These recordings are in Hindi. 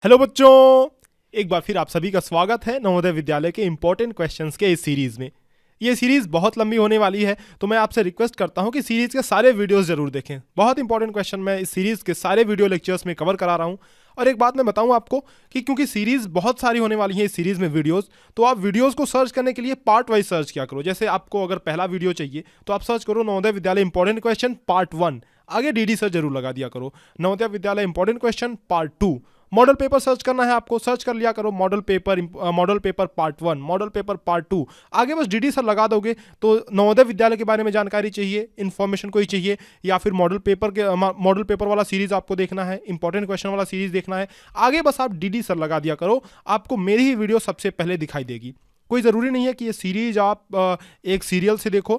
हेलो बच्चों, एक बार फिर आप सभी का स्वागत है नवोदय विद्यालय के इंपॉर्टेंट क्वेश्चंस के इस सीरीज में। ये सीरीज बहुत लंबी होने वाली है, तो मैं आपसे रिक्वेस्ट करता हूं कि सीरीज के सारे वीडियोस जरूर देखें। बहुत इंपॉर्टेंट क्वेश्चन मैं इस सीरीज के सारे वीडियो लेक्चर्स में कवर करा रहा हूं। और एक बात मैं बताऊं आपको कि क्योंकि सीरीज बहुत सारी होने वाली है इस सीरीज में वीडियोस, तो आप वीडियोस को सर्च करने के लिए पार्ट वाइज सर्च किया करो। जैसे आपको अगर पहला वीडियो चाहिए तो आप सर्च करो Navodaya Vidyalaya important question part 1, आगे डीडी सर जरूर लगा दिया करो। Navodaya Vidyalaya important question part 2, model paper search करना है आपको, सर्च कर लिया करो model paper part 1, model paper part 2, आगे बस डीडी सर लगा दोगे तो नवोदय विद्यालय के बारे में जानकारी चाहिए, इन्फॉर्मेशन कोई चाहिए, या फिर मॉडल पेपर वाला सीरीज आपको देखना है, इंपॉर्टेंट क्वेश्चन वाला सीरीज देखना है, आगे बस आप डीडी सर लगा दिया करो, आपको मेरी ही वीडियो सबसे पहले दिखाई देगी। कोई ज़रूरी नहीं है कि ये सीरीज आप एक सीरियल से देखो,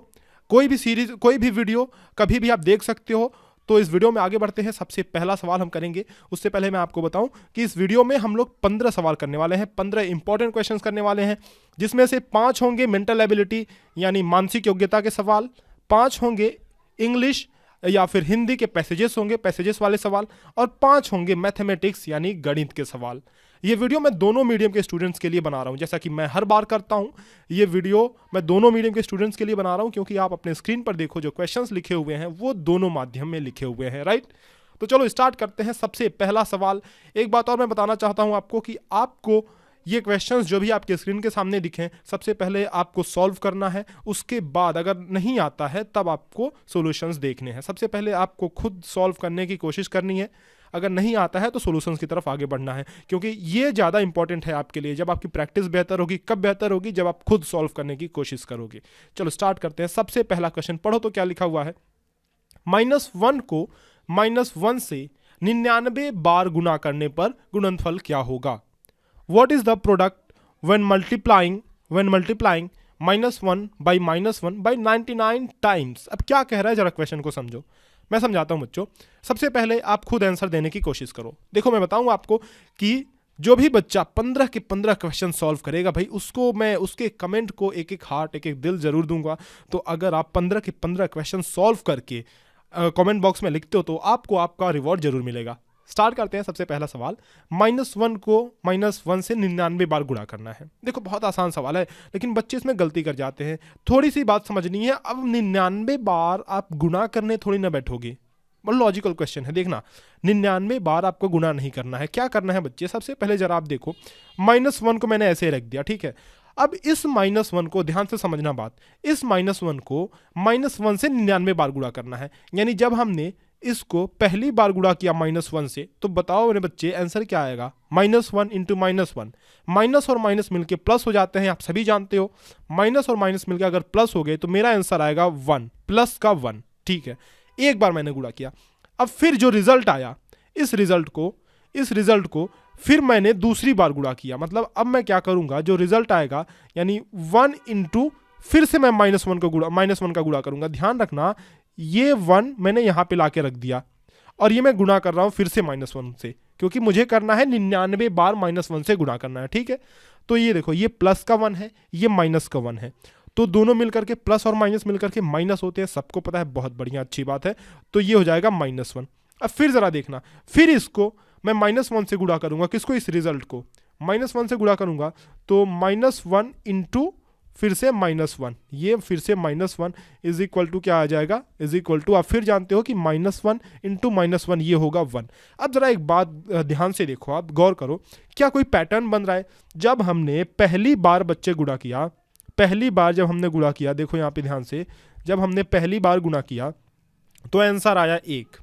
कोई भी सीरीज कोई भी वीडियो कभी भी आप देख सकते हो। तो इस वीडियो में आगे बढ़ते हैं। सबसे पहला सवाल हम करेंगे, उससे पहले मैं आपको बताऊं कि इस वीडियो में हम लोग 15 सवाल करने वाले हैं, 15 इंपॉर्टेंट क्वेश्चंस करने वाले हैं, जिसमें से 5 होंगे मेंटल एबिलिटी यानी मानसिक योग्यता के सवाल, 5 होंगे इंग्लिश या फिर हिंदी के पैसेजेस होंगे, पैसेजेस वाले सवाल, और 5 होंगे मैथमेटिक्स यानी गणित के सवाल। ये वीडियो मैं दोनों मीडियम के स्टूडेंट्स के लिए बना रहा हूँ, जैसा कि मैं हर बार करता हूँ। ये वीडियो मैं दोनों मीडियम के स्टूडेंट्स के लिए बना रहा हूँ क्योंकि आप अपने स्क्रीन पर देखो जो क्वेश्चंस लिखे हुए हैं वो दोनों माध्यम में लिखे हुए हैं, राइट। तो चलो स्टार्ट करते हैं। सबसे पहला सवाल, एक बात और मैं बताना चाहता हूँ आपको कि आपको ये क्वेश्चंस जो भी आपके स्क्रीन के सामने दिखें, सबसे पहले आपको सॉल्व करना है, उसके बाद अगर नहीं आता है तब आपको सॉल्यूशंस देखने हैं। सबसे पहले आपको खुद सॉल्व करने की कोशिश करनी है, अगर नहीं आता है तो सॉल्यूशंस की तरफ आगे बढ़ना है, क्योंकि ये ज़्यादा इंपॉर्टेंट है आपके लिए। जब आपकी प्रैक्टिस बेहतर होगी, कब बेहतर होगी? जब आप खुद सॉल्व करने की कोशिश करोगे। चलो स्टार्ट करते हैं। सबसे पहला क्वेश्चन पढ़ो तो क्या लिखा हुआ है। -1 को -1 से 99 बार गुना करने पर गुणनफल क्या होगा? What is the product when multiplying -1 by -1 by 99 times? अब क्या कह रहा है, जरा क्वेश्चन को समझो। मैं समझाता हूं बच्चों। सबसे पहले आप खुद आंसर देने की कोशिश करो। देखो मैं बताऊं आपको कि जो भी बच्चा 15 के 15 क्वेश्चन सॉल्व करेगा भाई, उसको मैं उसके कमेंट को एक एक हार्ट, एक एक दिल जरूर दूंगा। तो अगर आप 15 के 15 क्वेश्चन सॉल्व करके कमेंट बॉक्स में लिखते हो तो आपको आपका रिवॉर्ड जरूर मिलेगा। स्टार्ट करते हैं। सबसे पहला सवाल, -1 को -1 से 99 बार गुणा करना है। देखो बहुत आसान सवाल है, लेकिन बच्चे इसमें गलती कर जाते हैं। थोड़ी सी बात समझनी है। अब 99 बार आप गुणा करने थोड़ी ना बैठोगे, बहुत लॉजिकल क्वेश्चन है। देखना, 99 बार आपको गुणा नहीं करना है। क्या करना है बच्चे? सबसे पहले जरा आप देखो, -1 को मैंने ऐसे रख दिया, ठीक है। अब इस -1 को ध्यान से समझना बात, इस -1 को -1 से 99 बार गुणा करना है। यानी जब हमने इसको पहली बार गुणा किया -1 से, तो बताओ मेरे बच्चे आंसर क्या आएगा? -1 इंटू -1। माइनस और माइनस मिलके प्लस हो जाते हैं, आप सभी जानते हो। माइनस और माइनस मिलके अगर प्लस हो गए तो मेरा आंसर आएगा 1, प्लस का 1, ठीक है। एक बार मैंने गुणा किया। अब फिर जो रिजल्ट आया, इस रिजल्ट को फिर मैंने दूसरी बार गुणा किया। मतलब अब मैं क्या करूंगा, जो रिजल्ट आएगा यानी 1 इंटू, फिर से मैं -1 का गुणा करूंगा। ध्यान रखना, ये 1 मैंने यहां पे लाके रख दिया और ये मैं गुणा कर रहा हूं फिर से -1 से, क्योंकि मुझे करना है 99 बार -1 से गुणा करना है, ठीक है। तो ये देखो, ये प्लस का 1 है, ये माइनस का 1 है, तो दोनों मिलकर के प्लस और माइनस मिलकर के माइनस होते हैं, सबको पता है, बहुत बढ़िया, अच्छी बात है। तो ये हो जाएगा -1। अब फिर जरा देखना, फिर इसको मैं -1 से गुणा करूंगा। किसको? इस रिजल्ट को -1 से गुणा करूंगा तो -1 इंटू फिर से -1, ये फिर से -1 इज इक्वल टू क्या आ जाएगा? इज इक्वल टू, आप फिर जानते हो कि -1 इंटू -1 ये होगा 1। अब जरा एक बात ध्यान से देखो, आप गौर करो, क्या कोई पैटर्न बन रहा है? जब हमने पहली बार बच्चे गुणा किया, पहली बार जब हमने गुणा किया, देखो यहाँ पे ध्यान से, जब हमने पहली बार गुणा किया तो आंसर आया 1।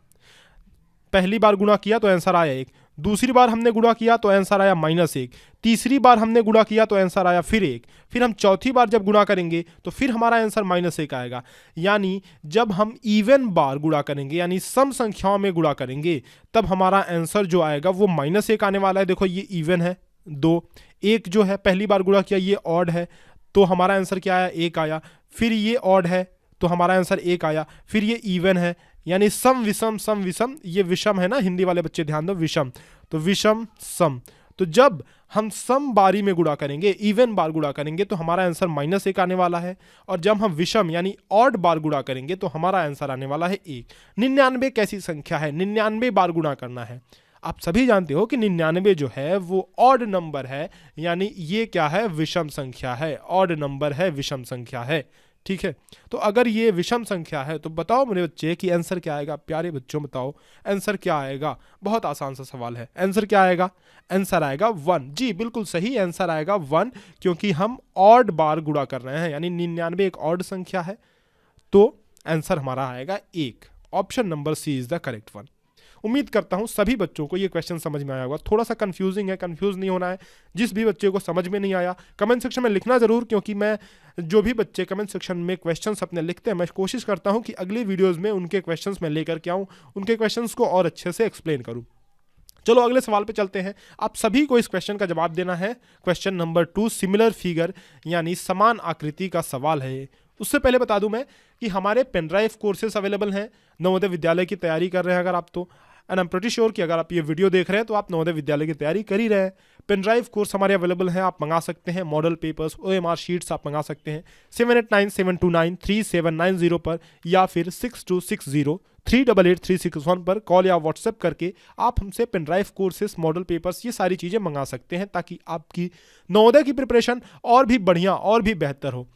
पहली बार गुणा किया तो आंसर आया 1, दूसरी बार हमने गुणा किया तो आंसर आया -1, तीसरी बार हमने गुणा किया तो आंसर आया फिर 1, फिर हम चौथी बार जब गुणा करेंगे तो फिर हमारा आंसर -1 आएगा। यानी जब हम इवन बार गुणा करेंगे, यानी सम संख्याओं में गुणा करेंगे, तब हमारा आंसर जो आएगा वो -1 आने वाला है। देखो ये इवन है 2, 1 जो है पहली बार गुणा किया ये ऑड है, तो हमारा आंसर क्या आया? 1 आया। फिर ये ऑड है तो हमारा आंसर 1 आया। फिर ये इवन है, यानी सम विषम, ये विषम है ना, हिंदी वाले बच्चे ध्यान दो, विषम, तो विषम सम। तो जब हम सम बारी में गुणा करेंगे, इवन बार गुणा करेंगे, तो हमारा आंसर -1 आने वाला है। और जब हम विषम यानी ऑड बार गुणा करेंगे तो हमारा आंसर आने वाला है 1। 99 कैसी संख्या है? 99 बार गुणा करना है। आप सभी जानते हो कि 99 जो है वो ऑड नंबर है, यानी ये क्या है, विषम संख्या है, ऑड नंबर है, विषम संख्या है। ठीक है, तो अगर ये विषम संख्या है तो बताओ मेरे बच्चे कि आंसर क्या आएगा। प्यारे बच्चों बताओ आंसर क्या आएगा। बहुत आसान सा सवाल है, आंसर क्या आएगा, आंसर आएगा 1। जी बिल्कुल सही, आंसर आएगा 1, क्योंकि हम ऑड बार गुणा कर रहे हैं, यानी 99 एक ऑड संख्या है, तो आंसर हमारा आएगा 1। Option number C is the correct one. उम्मीद करता हूं सभी बच्चों को ये क्वेश्चन समझ में आया होगा। थोड़ा सा कंफ्यूजिंग है, कंफ्यूज नहीं होना है। जिस भी बच्चे को समझ में नहीं आया कमेंट सेक्शन में लिखना जरूर, क्योंकि मैं जो भी बच्चे कमेंट सेक्शन में क्वेश्चंस अपने लिखते हैं, मैं कोशिश करता हूं कि अगली वीडियोस में उनके क्वेश्चंस में लेकर के आऊं, उनके क्वेश्चंस को और अच्छे से एक्सप्लेन करूं। चलो अगले सवाल पे चलते हैं। आप सभी को इस क्वेश्चन का जवाब देना है। क्वेश्चन नंबर 2 सिमिलर फिगर यानी समान आकृति का सवाल है। उससे पहले बता दूं मैं कि हमारे पेनड्राइव कोर्सेस अवेलेबल हैं। नवोदय विद्यालय की तैयारी कर रहे हैं अगर आप, तो and I am pretty sure कि अगर आप ये वीडियो देख रहे हैं तो आप नवोदय विद्यालय की तैयारी कर ही रहे हैं। पेनड्राइव कोर्स हमारे अवेलेबल हैं, आप मंगा सकते हैं। मॉडल पेपर्स, OMR शीट्स आप मंगा सकते हैं 7897293790 पर, या फिर 6260388361 पर कॉल या व्हाट्सएप करके आप हमसे पेनड्राइव कोर्सेस, मॉडल पेपर्स, ये सारी चीज़ें मंगा सकते हैं, ताकि आपकी नवोदय की प्रिपरेशन और भी बढ़िया और भी बेहतर हो।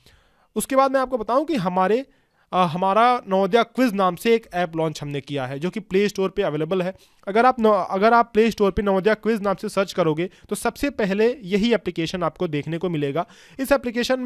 उसके बाद मैं आपको बताऊं कि हमारा नवोदय क्विज नाम से एक ऐप लॉन्च हमने किया है, जो कि प्ले स्टोर पे अवेलेबल है। अगर आप प्ले स्टोर पे नवोदय क्विज नाम से सर्च करोगे तो सबसे पहले यही एप्लीकेशन आपको देखने को मिलेगा। इस एप्लीकेशन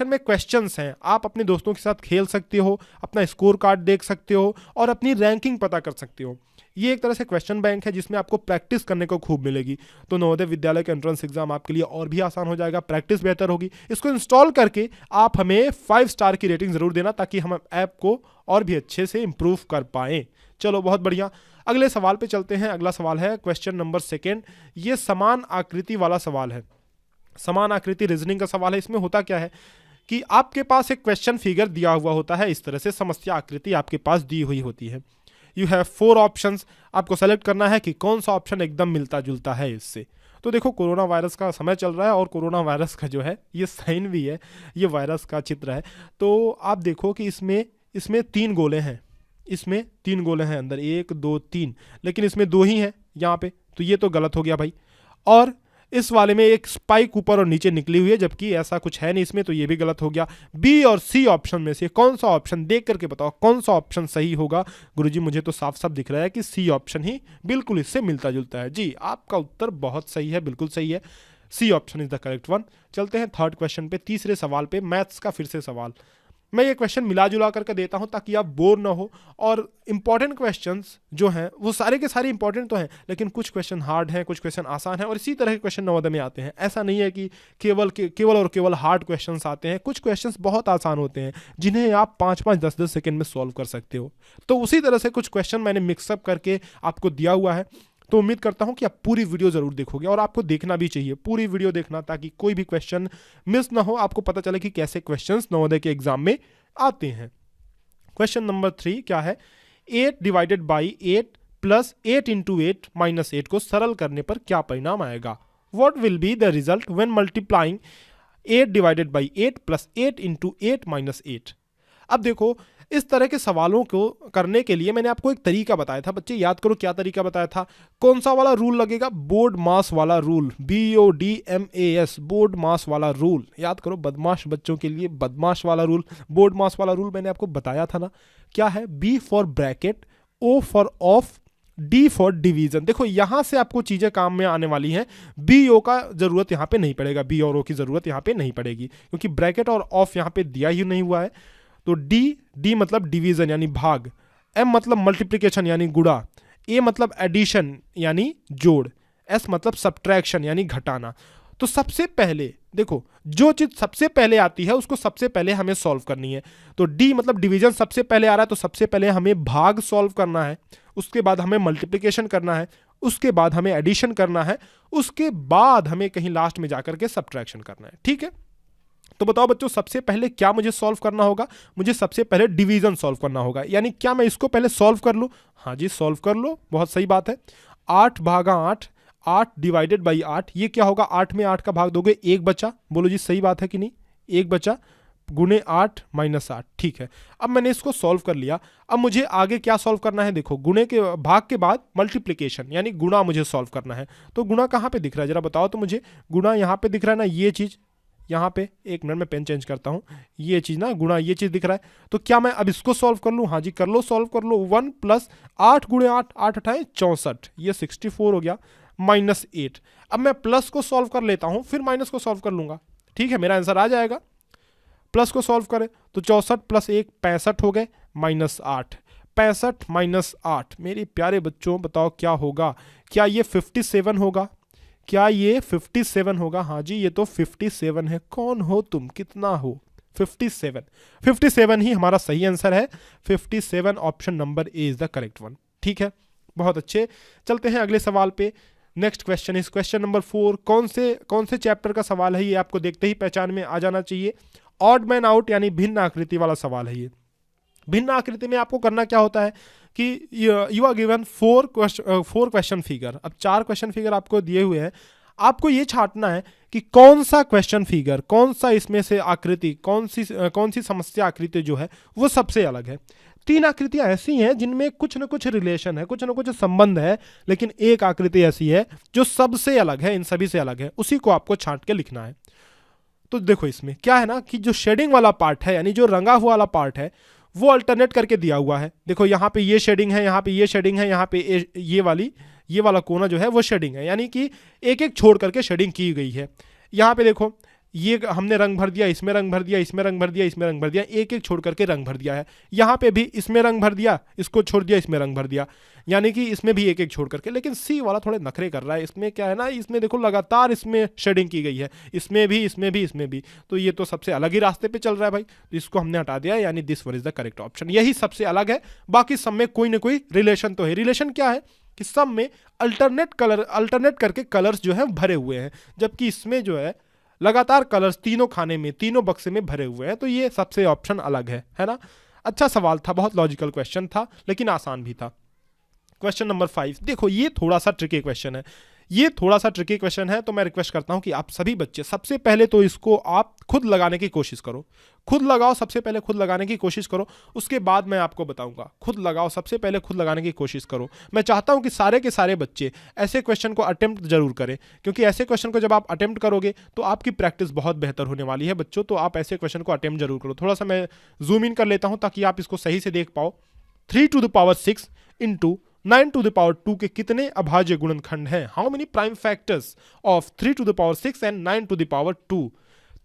में क्वेश्चंस हैं, आप अपने दोस्तों के साथ खेल सकते हो, अपना स्कोर कार्ड देख सकते हो और अपनी रैंकिंग पता कर सकते हो। ये एक तरह से क्वेश्चन बैंक है जिसमें आपको प्रैक्टिस करने को खूब मिलेगी। तो नवोदय विद्यालय का एंट्रेंस एग्जाम आपके लिए और भी आसान हो जाएगा, प्रैक्टिस बेहतर होगी। इसको इंस्टॉल करके आप हमें 5 स्टार की रेटिंग ज़रूर देना, ताकि हम ऐप को और भी अच्छे से इम्प्रूव कर पाएँ। चलो बहुत बढ़िया, अगले सवाल पे चलते हैं। अगला सवाल है क्वेश्चन नंबर 2। ये समान आकृति वाला सवाल है, समान आकृति रीजनिंग का सवाल है। इसमें होता क्या है कि आपके पास एक क्वेश्चन फिगर दिया हुआ होता है, इस तरह से समस्या आकृति आपके पास दी हुई होती है। यू हैव 4 ऑप्शंस, आपको सेलेक्ट करना है कि कौन सा ऑप्शन एकदम मिलता जुलता है इससे। तो देखो कोरोना वायरस का समय चल रहा है और कोरोना वायरस का जो है ये साइन भी है, ये वायरस का चित्र है। तो आप देखो कि इसमें 3 गोले हैं, इसमें 3 गोले हैं अंदर, 1 2 3, लेकिन इसमें 2 ही हैं यहाँ पे, तो ये तो गलत हो गया भाई। और इस वाले में एक स्पाइक ऊपर और नीचे निकली हुई है, जबकि ऐसा कुछ है नहीं इसमें, तो ये भी गलत हो गया। बी और सी ऑप्शन में से कौन सा ऑप्शन, देख करके बताओ कौन सा ऑप्शन सही होगा। गुरुजी मुझे तो साफ साफ दिख रहा है कि सी ऑप्शन ही बिल्कुल इससे मिलता जुलता है। जी आपका उत्तर बहुत सही है, बिल्कुल सही है, C option is the correct one. चलते हैं थर्ड क्वेश्चन पे, तीसरे सवाल पे, मैथ्स का फिर से सवाल। मैं ये क्वेश्चन मिला जुला करके देता हूं ताकि आप बोर ना हो, और इंपॉर्टेंट क्वेश्चंस जो हैं वो सारे के सारे इंपॉर्टेंट तो हैं, लेकिन कुछ क्वेश्चन हार्ड हैं, कुछ क्वेश्चन आसान हैं, और इसी तरह के क्वेश्चन नवोदय में आते हैं। ऐसा नहीं है कि केवल और केवल हार्ड क्वेश्चंस आते हैं, कुछ क्वेश्चंस बहुत आसान होते हैं जिन्हें आप 5-5, 10-10 सेकेंड में सॉल्व कर सकते हो। तो उसी तरह से कुछ क्वेश्चन मैंने मिक्सअप करके आपको दिया हुआ है। तो उम्मीद करता हूं कि आप पूरी वीडियो जरूर देखोगे, और आपको देखना भी चाहिए पूरी वीडियो देखना, ताकि कोई भी क्वेश्चन मिस ना हो, आपको पता चले कि कैसे क्वेश्चंस नवोदय के एग्जाम में आते हैं। क्वेश्चन नंबर 3 क्या है, 8 divided by 8 plus 8 into 8 minus 8 को सरल करने पर क्या परिणाम आएगा। What will be the result when multiplying 8 divided by 8 plus 8 into 8 minus 8। अब देखो इस तरह के सवालों को करने के लिए मैंने आपको एक तरीका बताया था। बच्चे याद करो क्या तरीका बताया था, कौन सा वाला रूल लगेगा, बोर्ड मास वाला रूल, BODMAS, बोर्ड मास वाला रूल। याद करो, बदमाश बच्चों के लिए बदमाश वाला रूल, बोर्ड मास वाला रूल मैंने आपको बताया था ना। क्या है, B for bracket, O for of, D for division. देखो यहां से आपको चीजें काम में आने वाली हैं। BO का जरूरत यहाँ पे नहीं पड़ेगा, B और O की जरूरत यहाँ पे नहीं पड़ेगी, क्योंकि ब्रैकेट और ऑफ यहाँ पे दिया ही नहीं हुआ है। तो D मतलब डिवीजन यानी भाग, M मतलब मल्टीप्लिकेशन यानी गुणा, A मतलब एडिशन यानी जोड़, S मतलब सब्ट्रैक्शन यानी घटाना। तो सबसे पहले देखो, जो चीज सबसे पहले आती है उसको सबसे पहले हमें सॉल्व करनी है। तो D मतलब डिवीजन सबसे पहले आ रहा है, तो सबसे पहले हमें भाग सॉल्व करना है, उसके बाद हमें मल्टीप्लिकेशन करना है, उसके बाद हमें एडिशन करना है, उसके बाद हमें कहीं लास्ट में जाकर के सब्ट्रैक्शन करना है। ठीक है, तो बताओ बच्चों सबसे पहले क्या मुझे सॉल्व करना होगा, मुझे सबसे पहले डिवीजन सॉल्व करना होगा। यानी क्या मैं इसको पहले सॉल्व कर लूं, हाँ जी सॉल्व कर लो, बहुत सही बात है। 8 भागा 8, 8 डिवाइडेड बाई 8, ये क्या होगा, 8 में 8 का भाग दोगे 1 बचा, बोलो जी सही बात है कि नहीं, 1 बचा, गुणे 8 माइनस 8, ठीक है। अब मैंने इसको सॉल्व कर लिया। अब मुझे आगे क्या सॉल्व करना है, देखो गुणे के भाग के बाद मल्टीप्लिकेशन यानी गुणा मुझे सॉल्व करना है। तो गुणा कहाँ पे दिख रहा है जरा बताओ तो मुझे। गुणा यहाँ पे दिख रहा है ना, ये चीज़ यहाँ पे, एक मिनट में पेन चेंज करता हूँ, ये चीज़ ना गुणा, ये चीज़ दिख रहा है। तो क्या मैं अब इसको सॉल्व कर लूँ? हाँ जी कर लो, सॉल्व कर लो। 1 प्लस 8 गुणे 8, 8 अठाए 64, ये 64 हो गया, माइनस 8। अब मैं प्लस को सॉल्व कर लेता हूँ, फिर माइनस को सॉल्व कर लूँगा, ठीक है, मेरा आंसर आ जाएगा। प्लस को सॉल्व करें तो 64 प्लस 1 65 हो गए, माइनस 8, 65 माइनस 8। मेरे प्यारे बच्चों बताओ क्या होगा? क्या ये 57 होगा? क्या ये 57 होगा? हाँ जी ये तो 57 है। कौन हो तुम, कितना हो? 57, 57 ही हमारा सही आंसर है। 57 option number A is the correct one, ठीक है, बहुत अच्छे। चलते हैं अगले सवाल पे। Next question is question number 4। कौन से चैप्टर का सवाल है ये आपको देखते ही पहचान में आ जाना चाहिए। ऑड मैन आउट यानी भिन्न आकृति वाला सवाल है ये। भिन्न आकृति में आपको करना क्या होता है कि you are given 4 question figure. अब 4 क्वेश्चन फिगर आपको दिए हुए हैं, आपको ये छांटना है कि कौन सा क्वेश्चन फिगर, कौन सा इसमें से आकृति, कौन सी समस्या आकृति जो है वो सबसे अलग है। 3 आकृतियां ऐसी हैं जिनमें कुछ ना कुछ रिलेशन है, कुछ ना कुछ संबंध है, लेकिन एक आकृति ऐसी है जो सबसे अलग है, इन सभी से अलग है, उसी को आपको छांट के लिखना है। तो देखो इसमें क्या है ना कि जो शेडिंग वाला पार्ट है यानी जो रंगा हुआ वाला पार्ट है वो अल्टरनेट करके दिया हुआ है। देखो यहाँ पे ये शेडिंग है, यहाँ पे ये शेडिंग है, यहाँ पे ये वाला कोना जो है वो शेडिंग है, यानी कि एक एक छोड़ करके शेडिंग की गई है। यहाँ पे देखो ये हमने रंग भर दिया, इसमें रंग भर दिया, इसमें रंग भर दिया, इसमें रंग भर दिया, एक एक छोड़ करके रंग भर दिया है। यहाँ पे भी इसमें रंग भर दिया, इसको छोड़ दिया, इसमें रंग भर दिया, यानी कि इसमें भी एक एक छोड़ करके। लेकिन सी वाला थोड़े नखरे कर रहा है, इसमें क्या है ना, इसमें देखो लगातार इसमें शेडिंग की गई है, इसमें भी, इसमें भी, इसमें भी। तो ये तो सबसे अलग ही रास्ते पे चल रहा है भाई, तो इसको हमने हटा दिया, यानी this one is the correct option. यही सबसे अलग है, बाकी सब में कोई ना कोई रिलेशन तो है। रिलेशन क्या है कि सब में अल्टरनेट करके कलर्स जो है भरे हुए हैं, जबकि इसमें जो है लगातार कलर्स तीनों खाने में, तीनों बक्से में भरे हुए हैं। तो ये सबसे ऑप्शन अलग है ना। अच्छा सवाल था, बहुत लॉजिकल क्वेश्चन था, लेकिन आसान भी था। क्वेश्चन नंबर 5 देखो, ये थोड़ा सा ट्रिकी क्वेश्चन है, ये थोड़ा सा ट्रिकी क्वेश्चन है। तो मैं रिक्वेस्ट करता हूं कि आप सभी बच्चे सबसे पहले तो इसको आप खुद लगाने की कोशिश करो, खुद लगाओ, सबसे पहले खुद लगाने की कोशिश करो, उसके बाद मैं आपको बताऊंगा। खुद लगाओ, सबसे पहले खुद लगाने की कोशिश करो। मैं चाहता हूं कि सारे के सारे बच्चे ऐसे क्वेश्चन को अटेम्प्ट जरूर करें, क्योंकि ऐसे क्वेश्चन को जब आप अटेम्प्ट करोगे तो आपकी प्रैक्टिस बहुत बेहतर होने वाली है बच्चों। तो आप ऐसे क्वेश्चन को अटेम्प्ट जरूर करो। थोड़ा सा मैं जूम इन कर लेता हूं ताकि आप इसको सही से देख पाओ। 3 to the power 6 into 9 to the power 2 के कितने अभाज्य गुणनखंड हैं? How many prime factors of 3 to the power 6 and 9 to the power 2?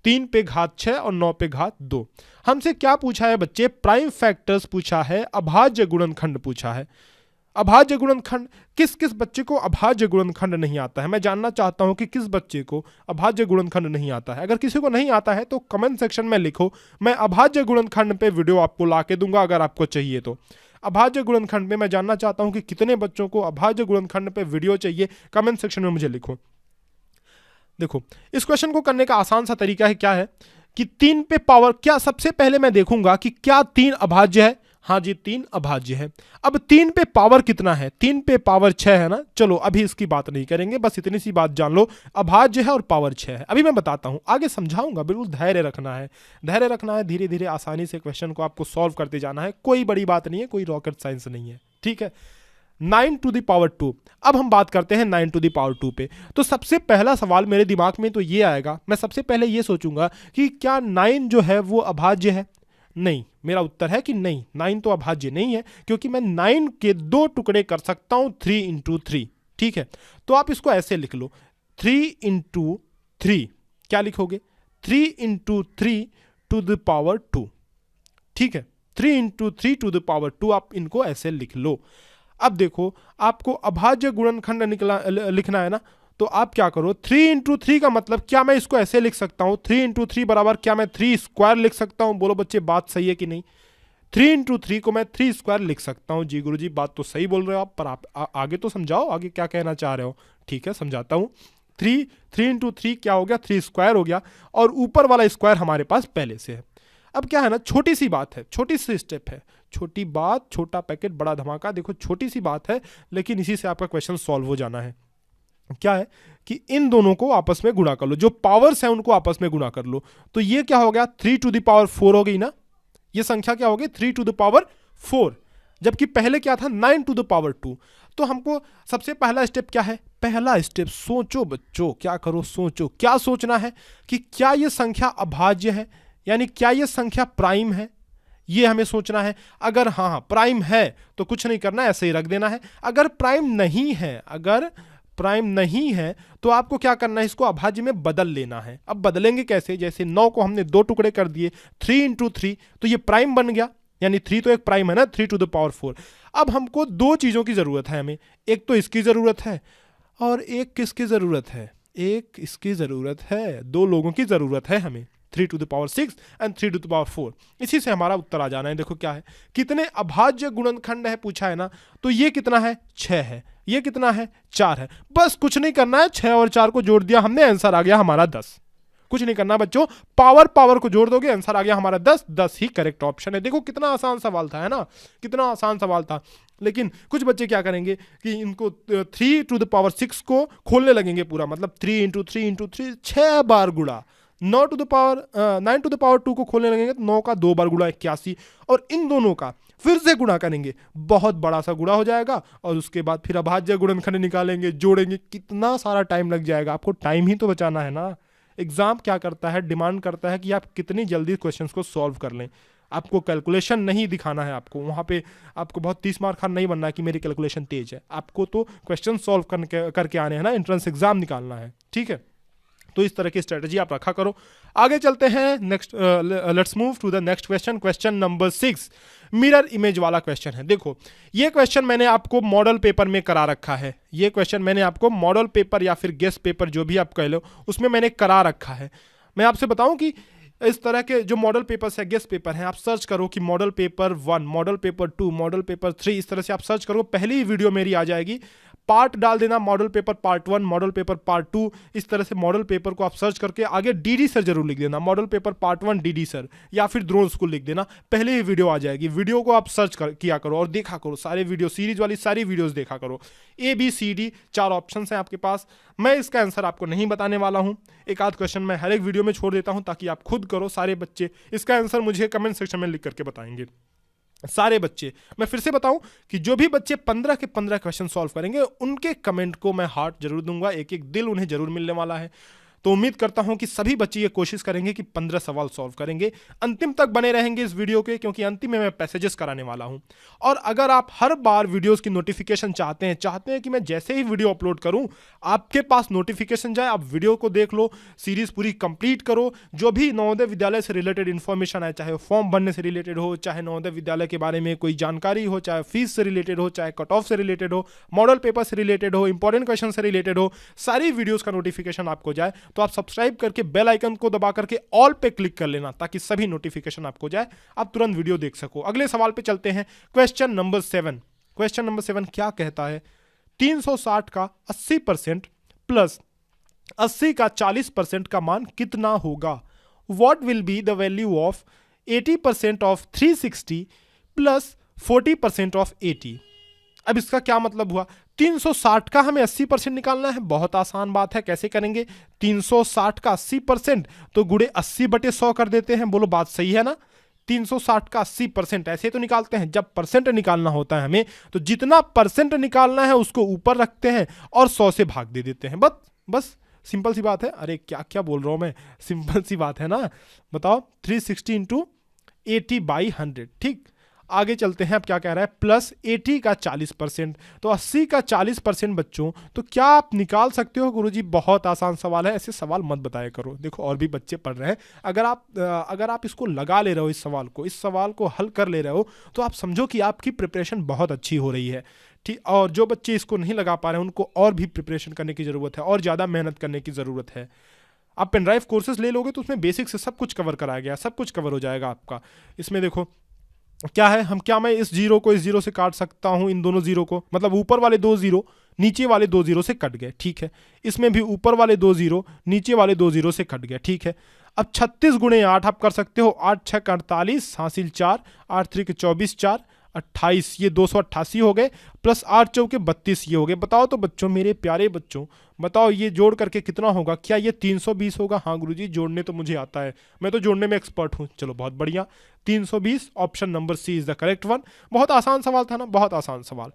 3 पे घात 6 और 9 पे घात 2। हमसे क्या पूछा है बच्चे? प्राइम फैक्टर्स पूछा है, अभाज्य गुणनखंड पूछा है। अभाज्य गुणनखंड, किस किस बच्चे को अभाज्य गुणनखंड नहीं आता है? मैं जानना चाहता हूं कि किस बच्चे को अभाज्य गुणनखंड नहीं आता है। अगर किसी को नहीं आता है तो कमेंट सेक्शन में लिखो, मैं अभाज्य गुणनखंड पे वीडियो आपको ला के दूंगा अगर आपको चाहिए तो। अभाज्य गुणनखंड में मैं जानना चाहता हूं कि कितने बच्चों को अभाज्य गुणनखंड पे वीडियो चाहिए, कमेंट सेक्शन में मुझे लिखो। देखो इस क्वेश्चन को करने का आसान सा तरीका है, क्या है कि 3 पे पावर, क्या सबसे पहले मैं देखूंगा कि क्या 3 अभाज्य है। हाँ जी 3 अभाज्य है। अब 3 पे पावर कितना है? 3 पे पावर 6 है ना। चलो अभी इसकी बात नहीं करेंगे, बस इतनी सी बात जान लो, अभाज्य है और पावर 6 है। अभी मैं बताता हूं, आगे समझाऊंगा, बिल्कुल धैर्य रखना है, धैर्य रखना है। धीरे धीरे आसानी से क्वेश्चन को आपको सॉल्व करते जाना है, कोई बड़ी बात नहीं है, कोई रॉकेट साइंस नहीं है, ठीक है। 9 to the power 2। अब हम बात करते हैं 9 to the power 2 पे। तो सबसे पहला सवाल मेरे दिमाग में तो ये आएगा, मैं सबसे पहले ये सोचूंगा कि क्या 9 जो है वो अभाज्य है? नहीं, मेरा उत्तर है कि नहीं, 9 तो अभाज्य नहीं है, क्योंकि मैं 9 के 2 टुकड़े कर सकता हूं 3 into 3, ठीक है। तो आप इसको ऐसे लिख लो, 3 into 3, क्या लिखोगे? 3 into 3 to the power 2, ठीक है। 3 into 3 to the power 2, आप इनको ऐसे लिख लो। अब देखो आपको अभाज्य गुणनखंड लिखना है ना, तो आप क्या करो, 3 into 3 का मतलब क्या मैं इसको ऐसे लिख सकता हूं, 3 into 3 बराबर क्या मैं 3 स्क्वायर लिख सकता हूं? बोलो बच्चे बात सही है कि नहीं? 3 into 3 को मैं 3 स्क्वायर लिख सकता हूं। जी गुरुजी बात तो सही बोल रहे हो आप, पर आप आगे तो समझाओ, आगे क्या कहना चाह रहे हो। ठीक है समझाता हूं। 3 into 3 क्या हो गया? 3 स्क्वायर हो गया, और ऊपर वाला स्क्वायर हमारे पास पहले से है। अब क्या है ना, छोटी सी बात है, छोटी सी स्टेप है, छोटी बात छोटा पैकेट बड़ा धमाका। देखो छोटी सी बात है, लेकिन इसी से आपका क्वेश्चन सॉल्व हो जाना है। क्या है कि इन दोनों को आपस में गुणा कर लो, जो पावर्स हैं उनको आपस में गुणा कर लो। तो ये क्या हो गया, 3⁴ हो गई ना, ये संख्या क्या हो गई 3⁴, जबकि पहले क्या था 9⁻²। तो हमको सबसे पहला स्टेप क्या है, पहला स्टेप सोचो बच्चों, क्या करो सोचो, क्या सोचना है कि क्या ये संख्या अभाज्य है, यानी क्या ये संख्या प्राइम है, ये हमें सोचना है। अगर हाँ प्राइम है तो कुछ नहीं करना, ऐसे ही रख देना है। अगर प्राइम नहीं है, अगर प्राइम नहीं है तो आपको क्या करना है, इसको अभाज्य में बदल लेना है। अब बदलेंगे कैसे, जैसे 9 को हमने 2 टुकड़े कर दिए, 3 × 3 तो ये प्राइम बन गया, यानी 3 तो एक प्राइम है ना, 3⁴। अब हमको दो चीज़ों की ज़रूरत है हमें, एक तो इसकी ज़रूरत है और एक किसकी ज़रूरत है, एक इसकी ज़रूरत है, दो लोगों की ज़रूरत है हमें, 3⁶ एंड 3⁴। इसी से हमारा उत्तर आ जाना है। देखो क्या है, कितने अभाज्य गुणनखंड है पूछा है ना, तो ये कितना है 6 है, ये कितना है 4 है। बस कुछ नहीं करना है, 6 और 4 को जोड़ दिया हमने, आंसर आ गया हमारा 10। कुछ नहीं करना बच्चों, पावर को जोड़ दोगे, आंसर आ गया हमारा 10। 10 ही करेक्ट ऑप्शन है। देखो कितना आसान सवाल था, है ना, कितना आसान सवाल था। लेकिन कुछ बच्चे क्या करेंगे कि इनको 3⁶ को खोलने लगेंगे पूरा, मतलब 3 × 3 × 3 6 बार गुणा, 9⁻²⁵ को खोलने लगेंगे तो 9 का 2 बार गुणा 81, और इन दोनों का फिर से गुणा करेंगे, बहुत बड़ा सा गुणा हो जाएगा, और उसके बाद फिर अभाज्य गुणनखंड निकालेंगे, जोड़ेंगे, कितना सारा टाइम लग जाएगा। आपको टाइम ही तो बचाना है ना। एग्जाम क्या करता है, डिमांड करता है कि आप कितनी जल्दी क्वेश्चंस को सॉल्व कर लें। आपको कैलकुलेशन नहीं दिखाना है, आपको वहाँ पे आपको बहुत 30 मार्क खान नहीं बनना है कि मेरी कैलकुलेशन तेज है। आपको तो क्वेश्चन सॉल्व करके आने हैं ना, एंट्रेंस एग्जाम निकालना है, ठीक है। तो इस तरह की स्ट्रेटजी आप रखा करो। आगे चलते हैं, next let's move to the next question. Question number 6 mirror image वाला क्वेश्चन है। देखो ये क्वेश्चन मैंने आपको मॉडल पेपर में करा रखा है, ये क्वेश्चन मैंने आपको मॉडल पेपर या फिर गेस्ट पेपर जो भी आप कह लो उसमें मैंने करा रखा है। मैं आपसे बताऊं कि इस तरह के जो मॉडल पेपर्स है, गेस्ट पेपर हैं, आप सर्च करो कि model paper 1, model paper 2, model paper 3, इस तरह से आप सर्च करो, पहली ही वीडियो मेरी आ जाएगी। पार्ट डाल देना, model paper part 1, model paper part 2, इस तरह से मॉडल पेपर को आप सर्च करके आगे डीडी सर जरूर लिख देना, model paper part 1 DD sir, या फिर द्रोण स्कूल लिख देना, पहले ही वीडियो आ जाएगी। वीडियो को आप सर्च किया करो और देखा करो, सारे वीडियो सीरीज वाली सारी वीडियोस देखा करो। ABCD 4 ऑप्शन हैं आपके पास। मैं इसका आंसर आपको नहीं बताने वाला हूं, एक आध क्वेश्चन मैं हर एक वीडियो में छोड़ देता हूं ताकि आप खुद करो। सारे बच्चे इसका आंसर मुझे कमेंट सेक्शन में लिख करके बताएंगे, सारे बच्चे। मैं फिर से बताऊं कि जो भी बच्चे 15 के 15 क्वेश्चन सॉल्व करेंगे उनके कमेंट को मैं हार्ट जरूर दूंगा, एक एक दिल उन्हें जरूर मिलने वाला है। तो उम्मीद करता हूं कि सभी बच्चे ये कोशिश करेंगे कि 15 सवाल सॉल्व करेंगे। अंतिम तक बने रहेंगे इस वीडियो के, क्योंकि अंतिम में मैं पैसेजेस कराने वाला हूं। और अगर आप हर बार वीडियोस की नोटिफिकेशन चाहते हैं कि मैं जैसे ही वीडियो अपलोड करूं आपके पास नोटिफिकेशन जाए, आप वीडियो को देख लो, सीरीज पूरी कंप्लीट करो, जो भी नवोदय विद्यालय से रिलेटेड इन्फॉर्मेशन आए, चाहे फॉर्म भरने से रिलेटेड हो, चाहे नवोदय विद्यालय के बारे में कोई जानकारी हो, चाहे फीस से रिलेटेड हो, चाहे कट ऑफ से रिलेटेड हो, मॉडल पेपर से रिलेटेड हो, इंपॉर्टेंट क्वेश्चन से रिलेटेड हो, सारी वीडियोस का नोटिफिकेशन आपको जाए, तो आप सब्सक्राइब करके बेल आइकन को दबा करके ऑल पे क्लिक कर लेना ताकि सभी नोटिफिकेशन आपको जाए, आप तुरंत वीडियो देख सको। अगले सवाल पे चलते हैं, क्वेश्चन नंबर 7। क्वेश्चन नंबर 7 क्या कहता है, 360 का 80% प्लस 80 का 40% का मान कितना होगा? What will be the value of 80% of 360 plus 40% of 80? अब इसका क्या मतलब हुआ, 360 का हमें 80% निकालना है। बहुत आसान बात है, कैसे करेंगे, 360 का 80% तो गुणे 80/100 कर देते हैं। बोलो बात सही है ना। 360 का 80% ऐसे तो निकालते हैं, जब परसेंट निकालना होता है हमें तो जितना परसेंट निकालना है उसको /ऊपर रखते हैं और 100 से भाग दे देते हैं। बस सिंपल सी बात है। अरे क्या क्या बोल रहा हूं मैं, सिंपल सी बात है ना। बताओ 360 × 80/100, ठीक। आगे चलते हैं, अब क्या कह रहा है, प्लस 80 का 40%, तो 80 का 40% बच्चों, तो क्या आप निकाल सकते हो? गुरुजी बहुत आसान सवाल है, ऐसे सवाल मत बताया करो। देखो और भी बच्चे पढ़ रहे हैं, अगर आप इसको लगा ले रहे हो, इस सवाल को हल कर ले रहे हो, तो आप समझो कि आपकी प्रिपरेशन बहुत अच्छी हो रही है, ठीक। और जो बच्चे इसको नहीं लगा पा रहे हैं उनको और भी प्रिपरेशन करने की ज़रूरत है, और ज़्यादा मेहनत करने की ज़रूरत है। आप पेन ड्राइव कोर्सेज ले लोगे तो उसमें बेसिक से सब कुछ कवर कराया गया, सब कुछ कवर हो जाएगा आपका। इसमें देखो क्या है, मैं इस जीरो को इस जीरो से काट सकता हूं, इन दोनों जीरो को, मतलब ऊपर वाले 2 जीरो नीचे वाले 2 जीरो से कट गए, ठीक है। इसमें भी ऊपर वाले 2 जीरो नीचे वाले 2 जीरो से कट गए, ठीक है। अब 36 × 8 आप कर सकते हो, 8 × 6 = 48, हासिल 4, 8 × 3 = 24, 4, 28, ये 288 हो गए, प्लस 8 चौके 32 ये हो गए। बताओ तो बच्चों, मेरे प्यारे बच्चों, बताओ ये जोड़ करके कितना होगा? क्या ये 320 होगा? हाँ गुरुजी, जोड़ने तो मुझे आता है, मैं तो जोड़ने में एक्सपर्ट हूँ। चलो बहुत बढ़िया, 320, option number C is the correct one. बहुत आसान सवाल था ना, बहुत आसान सवाल।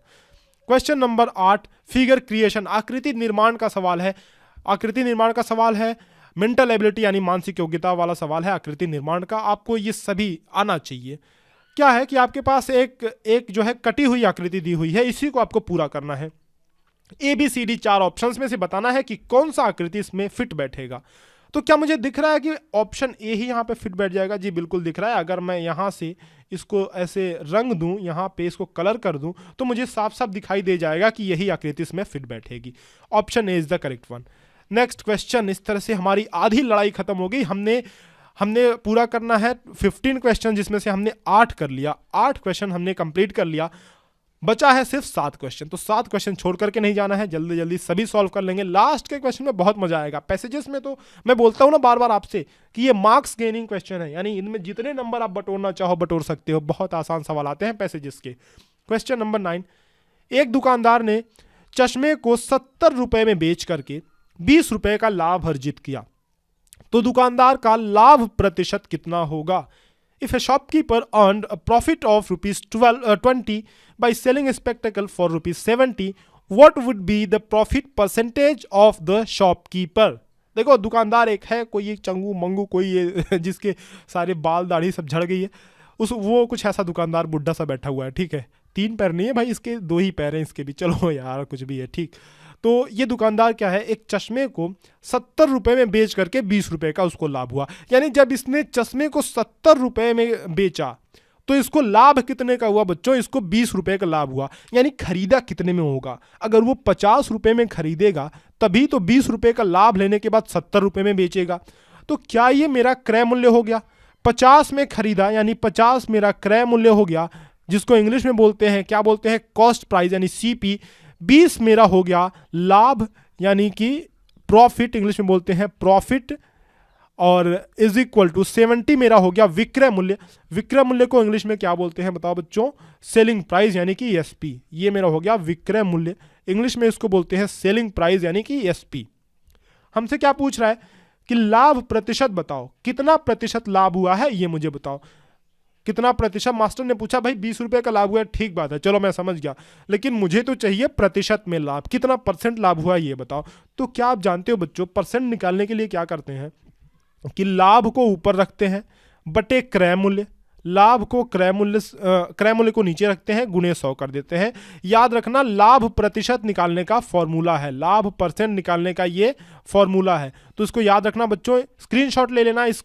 क्वेश्चन नंबर 8, फिगर क्रिएशन, आकृति निर्माण का सवाल है। आकृति निर्माण का सवाल है, मेंटल एबिलिटी यानी मानसिक योग्यता वाला सवाल है आकृति निर्माण का। आपको ये सभी आना चाहिए। क्या है कि आपके पास एक जो है कटी हुई आकृति दी हुई है, इसी को आपको पूरा करना है। ABCD 4 ऑप्शंस में से बताना है कि कौन सा आकृति इसमें फिट बैठेगा। तो क्या मुझे दिख रहा है कि ऑप्शन ए ही यहाँ पे फिट बैठ जाएगा? जी बिल्कुल दिख रहा है। अगर मैं यहाँ से इसको ऐसे रंग दूं, यहाँ पे इसको कलर कर दूं, तो मुझे साफ साफ दिखाई दे जाएगा कि यही आकृति इसमें फिट बैठेगी। Option A is the correct one. Next question, इस तरह से हमारी आधी लड़ाई खत्म हो गई। हमने पूरा करना है 15 क्वेश्चन, जिसमें से हमने 8 कर लिया। 8 क्वेश्चन हमने कंप्लीट कर लिया, बचा है सिर्फ 7 क्वेश्चन। तो 7 क्वेश्चन छोड़ करके नहीं जाना है, जल्दी जल्दी सभी सॉल्व कर लेंगे। लास्ट के क्वेश्चन में बहुत मजा आएगा। पैसेजेस में तो मैं बोलता हूँ ना बार बार आपसे कि ये मार्क्स गेनिंग क्वेश्चन है, यानी इनमें जितने नंबर आप बटोरना चाहो बटोर सकते हो। बहुत आसान सवाल आते हैं पैसेजेस के। क्वेश्चन नंबर 9, एक दुकानदार ने चश्मे को 70 रुपए में बेच करके 20 रुपए का लाभ अर्जित किया, तो दुकानदार का लाभ प्रतिशत कितना होगा? If a shopkeeper earned a profit of ₹20 by selling a spectacle for ₹70, what would be the profit percentage of the shopkeeper? देखो दुकानदार एक है, कोई एक चंगू मंगू, कोई ये जिसके सारे बाल दाढ़ी सब झड़ गई है, वो कुछ ऐसा दुकानदार बुढ़ा सा बैठा हुआ है, ठीक है। 3 पैर नहीं है भाई इसके, 2 ही पैर हैं इसके भी, चलो यार कुछ भी है, ठीक। तो ये दुकानदार क्या है, एक चश्मे को 70 रुपए में बेच करके 20 रुपए का उसको लाभ हुआ। यानी जब इसने चश्मे को 70 रुपए में बेचा तो इसको लाभ कितने का हुआ बच्चों? इसको 20 रुपए का लाभ हुआ। यानी खरीदा कितने में होगा? अगर वो 50 रुपए में खरीदेगा तभी तो 20 रुपए का लाभ लेने के बाद 70 रुपए में बेचेगा। तो क्या ये मेरा क्रय मूल्य हो गया? 50 में खरीदा यानी 50 मेरा क्रय मूल्य हो गया, जिसको इंग्लिश में बोलते हैं, क्या बोलते हैं? कॉस्ट प्राइस यानी CP। 20 मेरा हो गया लाभ यानी कि प्रॉफिट, इंग्लिश में बोलते हैं प्रॉफिट, और इज इक्वल टू 70 मेरा हो गया विक्रय मूल्य। विक्रय मूल्य को इंग्लिश में क्या बोलते हैं बताओ बच्चों? सेलिंग प्राइस यानी कि SP। ये मेरा हो गया विक्रय मूल्य, इंग्लिश में इसको बोलते हैं सेलिंग प्राइस यानी कि SP। हमसे क्या पूछ रहा है कि लाभ प्रतिशत बताओ, कितना प्रतिशत लाभ हुआ है ये मुझे बताओ। कितना प्रतिशत? मास्टर ने पूछा भाई 20 रुपए का लाभ हुआ है, ठीक बात है, चलो मैं समझ गया, लेकिन मुझे तो चाहिए प्रतिशत में लाभ, कितना परसेंट लाभ हुआ ये बताओ। तो क्या आप जानते हो बच्चों, परसेंट निकालने के लिए क्या करते हैं कि लाभ को ऊपर रखते हैं बटे क्रय मूल्य, लाभ को क्रय मूल्य को नीचे रखते हैं, गुणे 100 कर देते हैं। याद रखना लाभ प्रतिशत निकालने का फॉर्मूला है, लाभ परसेंट निकालने का ये फॉर्मूला है। तो इसको याद रखना बच्चों, स्क्रीनशॉट ले लेना इस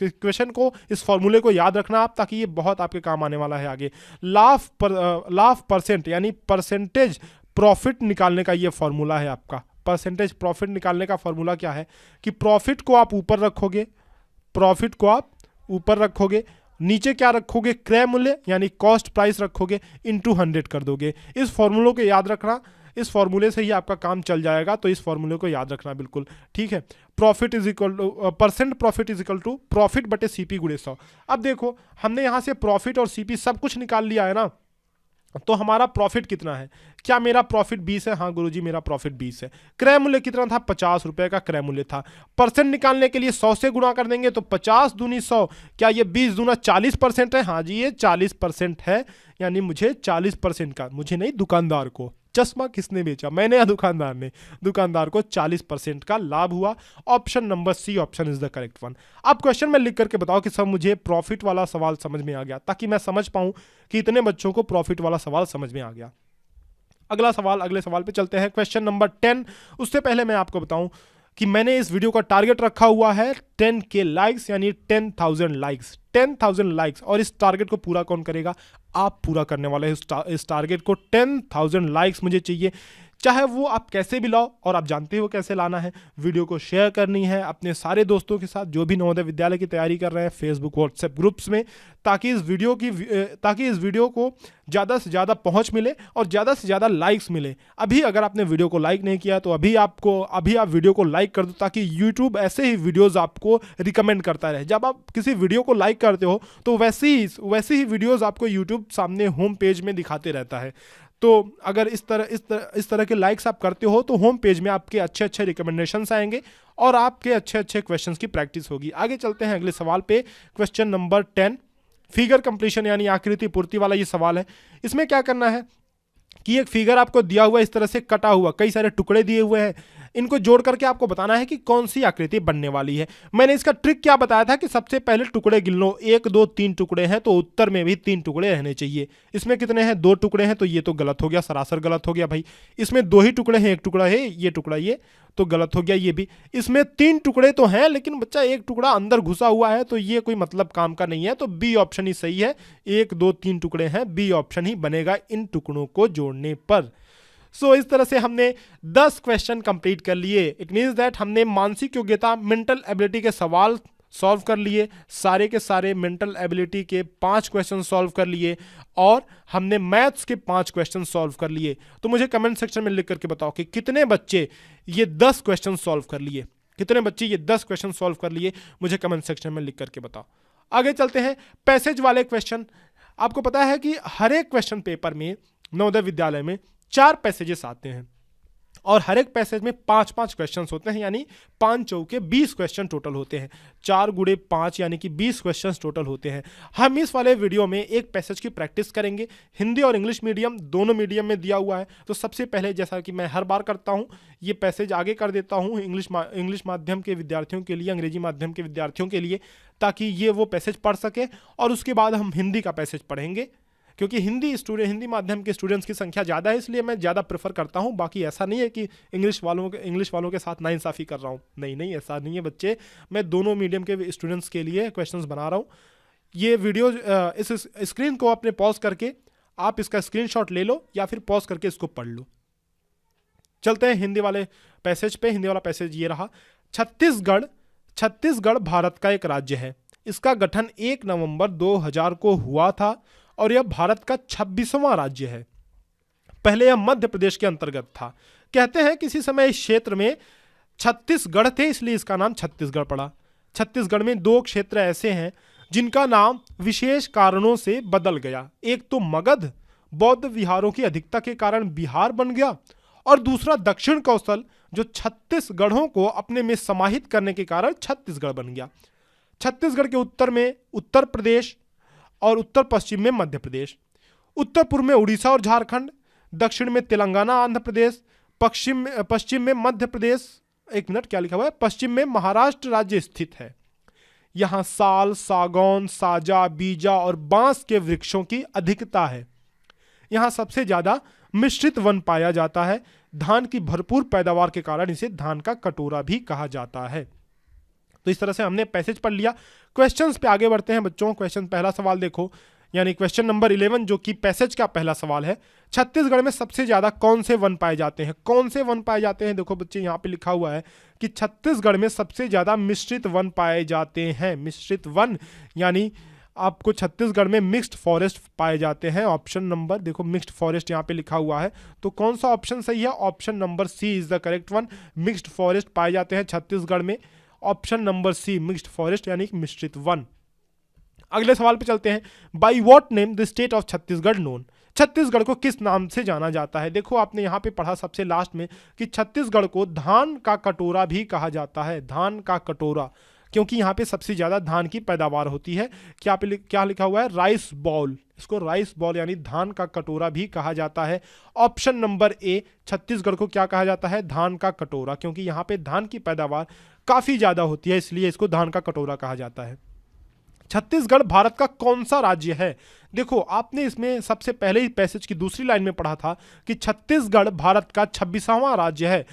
इक्वेशन को, इस फॉर्मूले को याद रखना आप, ताकि ये बहुत आपके काम आने वाला है आगे। लाभ परसेंट यानी परसेंटेज प्रॉफिट निकालने का ये फॉर्मूला है आपका। परसेंटेज प्रॉफिट निकालने का फॉर्मूला क्या है कि प्रॉफिट को आप ऊपर रखोगे, प्रॉफिट को आप ऊपर रखोगे, नीचे क्या रखोगे? क्रय मूल्य यानी कॉस्ट प्राइस रखोगे, इनटू 100 कर दोगे। इस फॉर्मूले को याद रखना, इस फॉर्मूले से ही आपका काम चल जाएगा, तो इस फॉर्मूले को याद रखना बिल्कुल, ठीक है। Profit is equal to percent profit is equal to profit बटे CP गुणे 100। अब देखो हमने यहाँ से प्रॉफिट और CP सब कुछ निकाल लिया है ना, तो हमारा प्रॉफिट कितना है? क्या मेरा प्रॉफिट 20 है? हाँ गुरुजी मेरा प्रॉफिट 20 है। क्रय मूल्य कितना था? 50 रुपए का क्रय मूल्य था। परसेंट निकालने के लिए 100 से गुणा कर देंगे, तो 50 दूनी 100, क्या ये 20 दूना 40% है? हाँ जी ये 40% है, यानी मुझे 40% का, मुझे नहीं दुकानदार को, चश्मा किसने बेचा? मैंने या दुकानदार ने? दुकानदार को 40% का लाभ हुआ। Option number C, option is the correct one. अब क्वेश्चन में लिख करके बताओ कि सब मुझे प्रॉफिट वाला सवाल समझ में आ गया, ताकि मैं समझ पाऊं कि इतने बच्चों को प्रॉफिट वाला सवाल समझ में आ गया। अगला सवाल, अगले सवाल पे चलते हैं, क्वेश्चन नंबर 10। उससे पहले मैं आपको बताऊं कि मैंने इस वीडियो का टारगेट रखा हुआ है 10K लाइक्स, यानी 10,000 लाइक्स, 10,000 लाइक्स। और इस टारगेट को पूरा कौन करेगा? आप पूरा करने वाले हैं इस टारगेट को। 10,000 लाइक्स मुझे चाहिए। चाहे वो आप कैसे भी लाओ, और आप जानते हो कैसे लाना है। वीडियो को शेयर करनी है अपने सारे दोस्तों के साथ जो भी नवोदय विद्यालय की तैयारी कर रहे हैं, फेसबुक व्हाट्सएप ग्रुप्स में, ताकि इस वीडियो को ज़्यादा से ज़्यादा पहुंच मिले और ज़्यादा से ज़्यादा लाइक्स मिले। अभी अगर आपने वीडियो को लाइक नहीं किया तो अभी आप वीडियो को लाइक कर दो, ताकि यूट्यूब ऐसे ही वीडियोज़ आपको रिकमेंड करता रहे। जब आप किसी वीडियो को लाइक करते हो तो वैसी ही वीडियोज़ आपको यूट्यूब सामने होम पेज में दिखाते रहता है। तो अगर इस तरह के लाइक्स आप करते हो तो होम पेज में आपके अच्छे अच्छे रिकमेंडेशंस आएंगे और आपके अच्छे अच्छे क्वेश्चंस की प्रैक्टिस होगी। आगे चलते हैं अगले सवाल पे। क्वेश्चन नंबर 10, फिगर कंप्लीशन यानी आकृति पूर्ति वाला ये सवाल है। इसमें क्या करना है कि एक फिगर आपको दिया हुआ है, इस तरह से कटा हुआ, कई सारे टुकड़े दिए हुए हैं, इनको जोड़ करके आपको बताना है कि कौन सी आकृति बनने वाली है। मैंने इसका ट्रिक क्या बताया था कि सबसे पहले टुकड़े गिन लो, 1 2 3 टुकड़े हैं तो उत्तर में भी 3 टुकड़े रहने चाहिए। इसमें कितने हैं, 2 टुकड़े हैं, तो ये तो गलत हो गया, सरासर गलत हो गया भाई। इसमें 2 ही टुकड़े हैं, 1 टुकड़ा है, ये टुकड़ा ये तो गलत हो गया ये भी। इसमें 3 टुकड़े तो हैं लेकिन बच्चा 1 टुकड़ा अंदर घुसा हुआ है, तो ये कोई मतलब काम का नहीं है, तो बी ऑप्शन ही सही है। 1 2 3 टुकड़े हैं, बी ऑप्शन ही बनेगा इन टुकड़ों को जोड़ने पर। सो इस तरह से हमने 10 क्वेश्चन कंप्लीट कर लिए। इट मीन्स दैट हमने मानसिक योग्यता मेंटल एबिलिटी के सवाल सॉल्व कर लिए, सारे के सारे मेंटल एबिलिटी के 5 क्वेश्चन सॉल्व कर लिए, और हमने मैथ्स के 5 क्वेश्चन सॉल्व कर लिए। तो मुझे कमेंट सेक्शन में लिख करके बताओ कि कितने बच्चे ये 10 क्वेश्चन सॉल्व कर लिए, कितने बच्चे ये 10 क्वेश्चन सॉल्व कर लिए, मुझे कमेंट सेक्शन में लिख करके बताओ। आगे चलते हैं पैसेज वाले क्वेश्चन। आपको पता है कि हर एक क्वेश्चन पेपर में नवोदय विद्यालय में 4 पैसेजेस आते हैं और हर एक पैसेज में 5-5 क्वेश्चंस होते हैं, यानी 5 चौके 20 क्वेश्चन टोटल होते हैं। 4 गुणे 5 यानी कि 20 क्वेश्चंस टोटल होते हैं। हम इस वाले वीडियो में एक पैसेज की प्रैक्टिस करेंगे। हिंदी और इंग्लिश मीडियम दोनों मीडियम में दिया हुआ है। तो सबसे पहले, जैसा कि मैं हर बार करता हूँ, ये पैसेज आगे कर देता हूँ इंग्लिश माध्यम के विद्यार्थियों के लिए, अंग्रेजी माध्यम के विद्यार्थियों के लिए, ताकि ये वो पैसेज पढ़ सके, और उसके बाद हम हिंदी का पैसेज पढ़ेंगे। क्योंकि हिंदी माध्यम के स्टूडेंट्स की संख्या ज़्यादा है, इसलिए मैं ज़्यादा प्रेफर करता हूँ। बाकी ऐसा नहीं है कि इंग्लिश वालों के साथ नाइंसाफ़ी कर रहा हूँ, नहीं, ऐसा नहीं है बच्चे। मैं दोनों मीडियम के स्टूडेंट्स के लिए क्वेश्चंस बना रहा हूँ। ये वीडियो इस स्क्रीन को अपने पॉज करके आप इसका स्क्रीनशॉट ले लो या फिर पॉज करके इसको पढ़ लो। चलते हैं हिंदी वाले पैसेज पे। हिंदी वाला पैसेज ये रहा। छत्तीसगढ़ भारत का एक राज्य है। इसका गठन 1 नवंबर 2000 को हुआ था और यह भारत का 26वां राज्य है। पहले यह मध्य प्रदेश के अंतर्गत था। कहते हैं किसी समय इस क्षेत्र में 36 गढ़ थे, इसलिए इसका नाम छत्तीसगढ़ पड़ा। छत्तीसगढ़ में 2 क्षेत्र ऐसे हैं जिनका नाम विशेष कारणों से बदल गया। एक तो मगध, बौद्ध विहारों की अधिकता के कारण बिहार बन गया, और दूसरा दक्षिण कौशल, जो 36 गढ़ों को अपने में समाहित करने के कारण छत्तीसगढ़ बन गया। छत्तीसगढ़ के उत्तर में उत्तर प्रदेश और उत्तर पश्चिम में मध्य प्रदेश, उत्तर पूर्व में उड़ीसा और झारखंड, दक्षिण में तेलंगाना आंध्र प्रदेश, पश्चिम में मध्य प्रदेश, एक मिनट क्या लिखा हुआ है, पश्चिम में महाराष्ट्र राज्य स्थित है। यहाँ साल, सागौन, साजा, बीजा और बांस के वृक्षों की अधिकता है। यहाँ सबसे ज्यादा मिश्रित वन पाया जाता है। धान की भरपूर पैदावार के कारण इसे धान का कटोरा भी कहा जाता है। तो इस तरह से हमने पैसेज पढ़ लिया। क्वेश्चंस पे आगे बढ़ते हैं बच्चों। क्वेश्चन पहला सवाल देखो, यानी क्वेश्चन नंबर 11 जो कि पैसेज का पहला सवाल है। छत्तीसगढ़ में सबसे ज्यादा कौन से वन पाए जाते हैं? कौन से वन पाए जाते हैं? देखो बच्चे यहाँ पे लिखा हुआ है कि छत्तीसगढ़ में सबसे ज्यादा मिश्रित वन पाए जाते हैं। मिश्रित वन यानी आपको छत्तीसगढ़ में मिक्स्ड फॉरेस्ट पाए जाते हैं। ऑप्शन नंबर देखो, मिक्स्ड फॉरेस्ट यहाँ पे लिखा हुआ है, तो कौन सा ऑप्शन सही है? Option number C is the correct one. Mixed forest पाए जाते हैं छत्तीसगढ़ में। Option number C, mixed forest यानी मिश्रित वन। अगले सवाल पे चलते हैं। By what name the state of Chhattisgarh known? Chhattisgarh को किस नाम से जाना जाता है? देखो आपने यहाँ पे पढ़ा सबसे लास्ट में कि छत्तीसगढ़ को धान का कटोरा भी कहा जाता है। धान का कटोरा, क्योंकि यहाँ पे सबसे ज्यादा धान की पैदावार होती है। क्या लिखा हुआ है? Rice ball. इसको राइस बॉल यानी धान का कटोरा भी कहा जाता है। ऑप्शन नंबर ए, छत्तीसगढ़ को क्या कहा जाता है? धान का कटोरा, क्योंकि यहाँ पे धान की पैदावार काफी ज्यादा होती है, इसलिए इसको धान का कटोरा कहा जाता है। छत्तीसगढ़ भारत का कौन सा राज्य है? देखो आपने इसमें सबसे पहले ही पैसेज की दूसरी लाइन में पढ़ा था कि छत्तीसगढ़ भारत का 26वां राज्य है।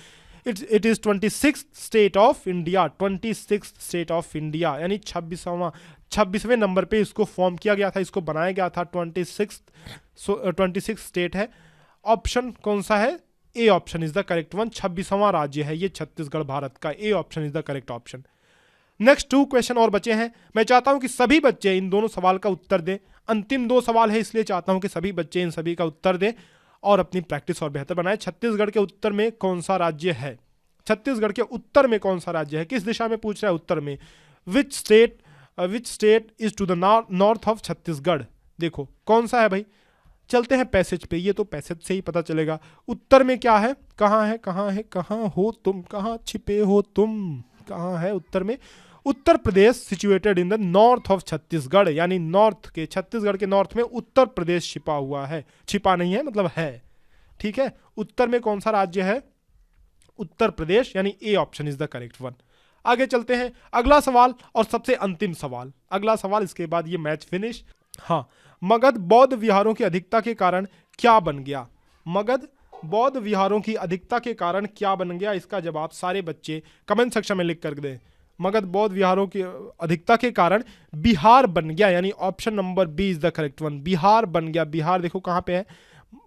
It is 26th state of India. 26th state of India यानी 26वें नंबर पे इसको फॉर्म किया गया था, इसको बनाया गया था। 26 स्टेट है। ऑप्शन कौन सा है? A option is the correct one. 26वां राज्य है ये छत्तीसगढ़ भारत का। A option is the correct option. Next 2 question और बचे हैं। मैं चाहता हूं कि सभी बच्चे इन दोनों सवाल का उत्तर दें। अंतिम 2 सवाल है, इसलिए चाहता हूं कि सभी बच्चे इन सभी का उत्तर दें और अपनी प्रैक्टिस और बेहतर बनाएं। छत्तीसगढ़ के उत्तर में कौन सा राज्य है? छत्तीसगढ़ के उत्तर में कौन सा राज्य है? किस दिशा में पूछ रहा है? उत्तर में। Which state is to the north of Chhattisgarh? देखो कौन सा है भाई। चलते हैं पैसेज पे, ये तो पैसेज से ही पता चलेगा। उत्तर में क्या है? कहाँ है, कहाँ है, कहाँ हो तुम, कहाँ छिपे हो तुम, कहाँ है उत्तर में? Uttar Pradesh situated in the north of Chhattisgarh, यानी नॉर्थ के, छत्तीसगढ़ के नॉर्थ में उत्तर प्रदेश छिपा हुआ है। छिपा नहीं है, मतलब है। ठीक है, उत्तर में कौन सा राज्य है? उत्तर प्रदेश, यानी ए option is the correct one. आगे चलते हैं, अगला सवाल और सबसे अंतिम सवाल। अगला सवाल, इसके बाद ये मैच फिनिश। हाँ, मगध बौद्ध विहारों की अधिकता के कारण क्या बन गया? मगध बौद्ध विहारों की अधिकता के कारण क्या बन गया? इसका जवाब सारे बच्चे कमेंट सेक्शन में लिख कर दें। मगध बौद्ध विहारों की अधिकता के कारण बिहार बन गया, यानी option number B is the correct one. Bihar बन गया। बिहार देखो कहाँ पे है,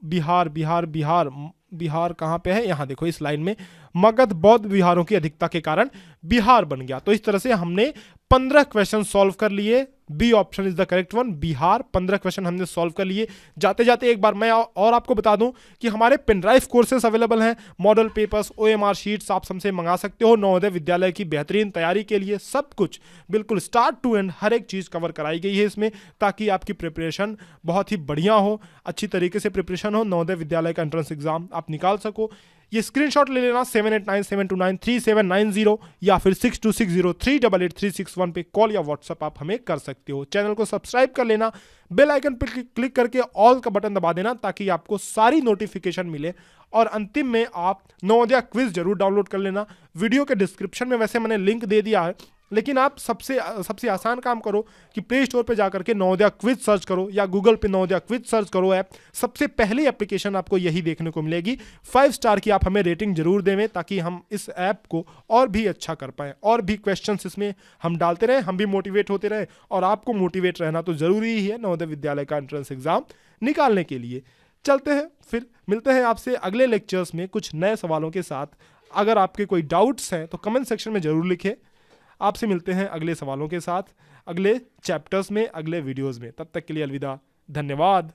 बिहार बिहार बिहार बिहार कहाँ पे है? यहाँ देखो इस लाइन में। मगध बौद्ध विहारों की अधिकता के कारण बिहार बन गया। तो इस तरह से हमने 15 क्वेश्चन सॉल्व कर लिए। B option is the correct one, Bihar. 15 question हमने सॉल्व कर लिए। जाते जाते एक बार मैं और आपको बता दूं कि हमारे पेनड्राइव कोर्सेस अवेलेबल हैं। मॉडल पेपर्स, OMR शीट्स आप हमसे मंगा सकते हो। नवोदय विद्यालय की बेहतरीन तैयारी के लिए सब कुछ बिल्कुल स्टार्ट टू एंड हर एक चीज़ कवर कराई गई है इसमें, ताकि आपकी प्रिपरेशन बहुत ही बढ़िया हो, अच्छी तरीके से प्रिपरेशन हो, नवोदय विद्यालय का एंट्रेंस एग्जाम आप निकाल सको। ये स्क्रीनशॉट ले लेना 7897293790 या फिर 6260388361 पे कॉल या व्हाट्सएप आप हमें कर सकते हो। चैनल को सब्सक्राइब कर लेना, बेल आइकन पर क्लिक करके ऑल का बटन दबा देना, ताकि आपको सारी नोटिफिकेशन मिले। और अंतिम में आप नवोदय क्विज जरूर डाउनलोड कर लेना। वीडियो के डिस्क्रिप्शन में वैसे मैंने लिंक दे दिया है, लेकिन आप सबसे आसान काम करो कि प्ले स्टोर पे जाकर के नवोदय क्विज सर्च करो या गूगल पे नवोदय क्विज सर्च करो ऐप। सबसे पहली एप्लीकेशन आपको यही देखने को मिलेगी। 5 स्टार की आप हमें रेटिंग जरूर देवें, ताकि हम इस ऐप को और भी अच्छा कर पाएँ, और भी क्वेश्चंस इसमें हम डालते रहें, हम भी मोटिवेट होते रहें। और आपको मोटिवेट रहना तो ज़रूरी ही है नवोदय विद्यालय का एंट्रेंस एग्जाम निकालने के लिए। चलते हैं, फिर मिलते हैं आपसे अगले लेक्चर्स में कुछ नए सवालों के साथ। अगर आपके कोई डाउट्स हैं तो कमेंट सेक्शन में ज़रूर लिखें। आपसे मिलते हैं अगले सवालों के साथ, अगले चैप्टर्स में, अगले वीडियोस में। तब तक के लिए अलविदा, धन्यवाद।